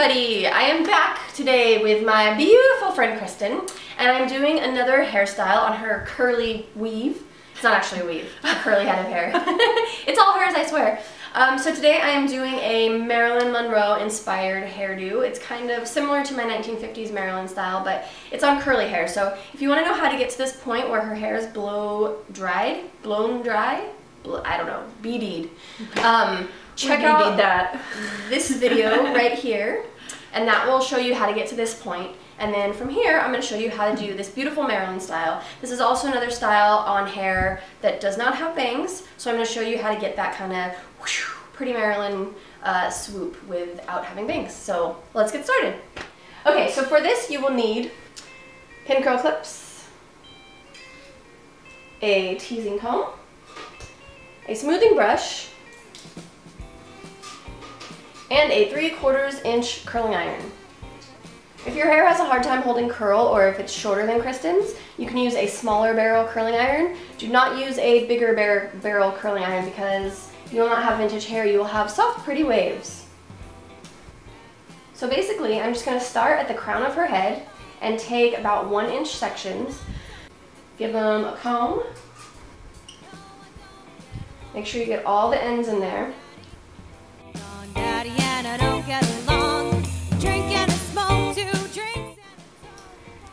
everybody! I am back today with my beautiful friend Kristen, and I'm doing another hairstyle on her curly weave. It's not actually a weave, a curly head of hair. It's all hers, I swear. So today I am doing a Marilyn Monroe inspired hairdo. It's kind of similar to my 1950s Marilyn style, but it's on curly hair. So if you want to know how to get to this point where her hair is blown dry, I don't know, beadied. Check out this video right here, and that will show you how to get to this point. And then from here, I'm going to show you how to do this beautiful Marilyn style. This is also another style on hair that does not have bangs, so I'm going to show you how to get that kind of pretty Marilyn swoop without having bangs. So let's get started. Okay, so for this you will need pin curl clips, a teasing comb, a smoothing brush, and a 3/4 inch curling iron. If your hair has a hard time holding curl, or if it's shorter than Kristen's, you can use a smaller barrel curling iron. Do not use a bigger barrel curling iron because you will not have vintage hair, you will have soft, pretty waves. So basically, I'm just going to start at the crown of her head and take about 1-inch sections. Give them a comb. Make sure you get all the ends in there.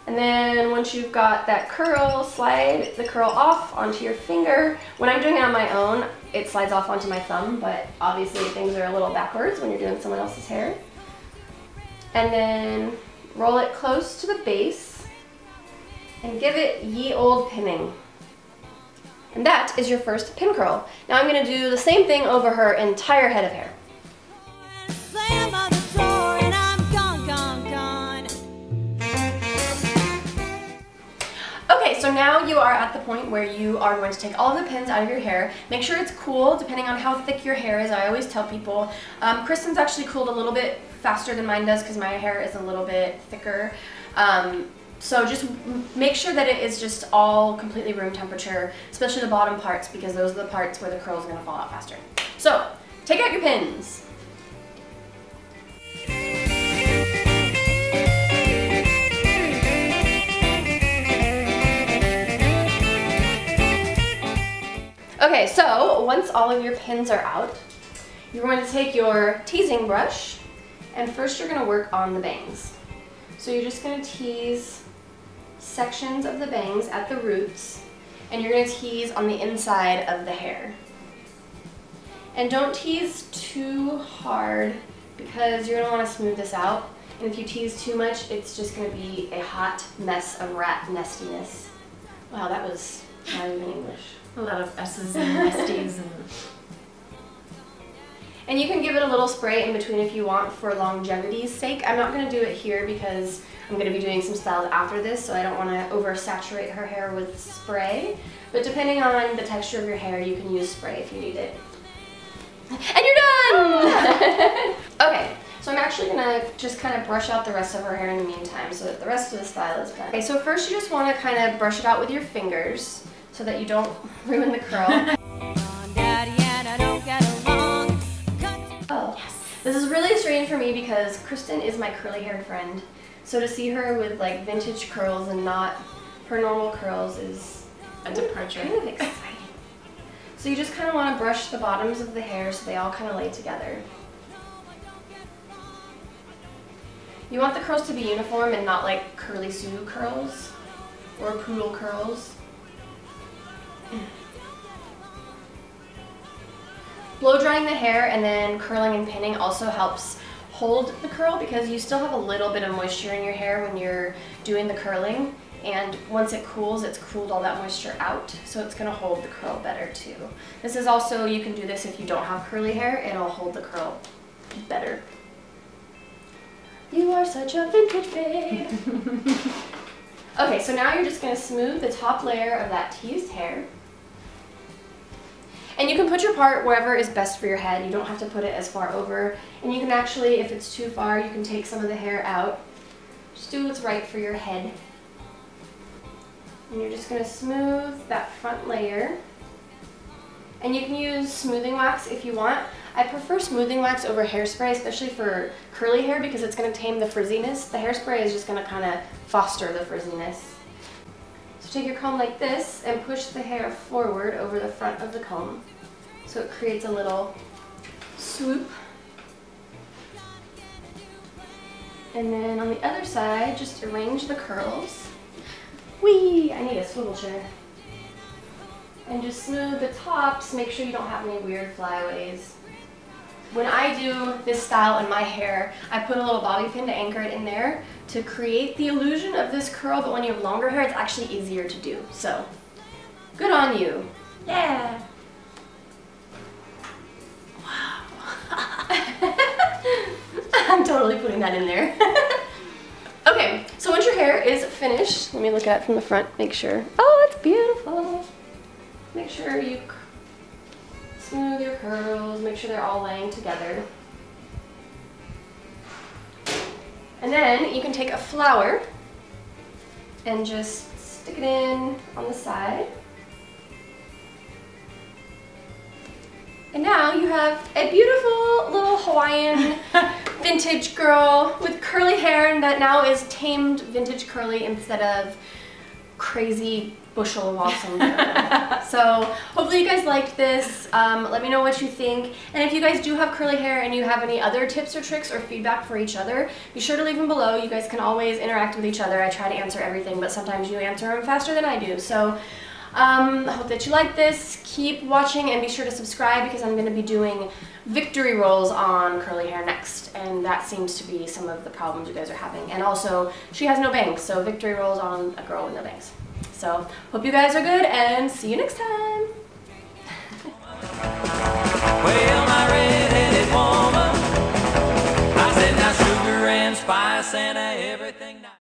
And then once you've got that curl, slide the curl off onto your finger. When I'm doing it on my own, it slides off onto my thumb, but obviously things are a little backwards when you're doing someone else's hair. And then roll it close to the base and give it ye old pinning. And that is your first pin curl. Now I'm going to do the same thing over her entire head of hair. Okay, so now you are at the point where you are going to take all of the pins out of your hair. Make sure it's cool, depending on how thick your hair is. I always tell people, Kristen's actually cooled a little bit faster than mine does because my hair is a little bit thicker. So just make sure that it is just all completely room temperature, especially the bottom parts, because those are the parts where the curl is going to fall out faster. So, take out your pins. Okay, so once all of your pins are out, you're going to take your teasing brush, and first you're going to work on the bangs. So you're just going to tease sections of the bangs at the roots, and you're going to tease on the inside of the hair. And don't tease too hard because you're going to want to smooth this out, and if you tease too much, it's just going to be a hot mess of rat nestiness. Wow, that was not even English. A lot of S's and nesties. And you can give it a little spray in between if you want for longevity's sake. I'm not going to do it here because I'm going to be doing some styles after this, so I don't want to oversaturate her hair with spray. But depending on the texture of your hair, you can use spray if you need it. And you're done! Okay, so I'm actually going to just kind of brush out the rest of her hair in the meantime so that the rest of the style is done. Okay, so first you just want to kind of brush it out with your fingers so that you don't ruin the curl. Oh, yes. This is really strange for me because Kristen is my curly haired friend. So to see her with like vintage curls and not her normal curls is a departure. Kind of exciting. So you just kind of want to brush the bottoms of the hair so they all kind of lay together. You want the curls to be uniform and not like curly Sue curls or poodle curls. Blow drying the hair and then curling and pinning also helps hold the curl because you still have a little bit of moisture in your hair when you're doing the curling, and once it cools, it's cooled all that moisture out, so it's going to hold the curl better too. This is also, you can do this if you don't have curly hair, it'll hold the curl better. You are such a vintage babe. Okay, so now you're just going to smooth the top layer of that teased hair. And you can put your part wherever is best for your head. You don't have to put it as far over. And you can actually, if it's too far, you can take some of the hair out. Just do what's right for your head. And you're just going to smooth that front layer. And you can use smoothing wax if you want. I prefer smoothing wax over hairspray, especially for curly hair, because it's going to tame the frizziness. The hairspray is just going to kind of foster the frizziness. So take your comb like this and push the hair forward over the front of the comb, so it creates a little swoop. And then on the other side, just arrange the curls. Whee! I need a swivel chair. And just smooth the tops, make sure you don't have any weird flyaways. When I do this style in my hair, I put a little bobby pin to anchor it in there to create the illusion of this curl, but when you have longer hair, it's actually easier to do. So, good on you. Yeah. I'm totally putting that in there. Okay, so once your hair is finished, let me look at it from the front, make sure. Oh, it's beautiful. Make sure you smooth your curls, make sure they're all laying together. And then you can take a flower and just stick it in on the side. And now you have a beautiful little Hawaiian vintage girl with curly hair that now is tamed vintage curly instead of crazy bushel lossum. So hopefully you guys liked this. Let me know what you think. And if you guys do have curly hair and you have any other tips or tricks or feedback for each other, be sure to leave them below. You guys can always interact with each other. I try to answer everything, but sometimes you answer them faster than I do. So I hope that you like this. Keep watching and be sure to subscribe, because I'm going to be doing victory rolls on curly hair next, and that seems to be some of the problems you guys are having. And also, she has no bangs, so victory rolls on a girl with no bangs. So, hope you guys are good, and see you next time. Well, my red-headed woman, I said now sugar and spice and everything.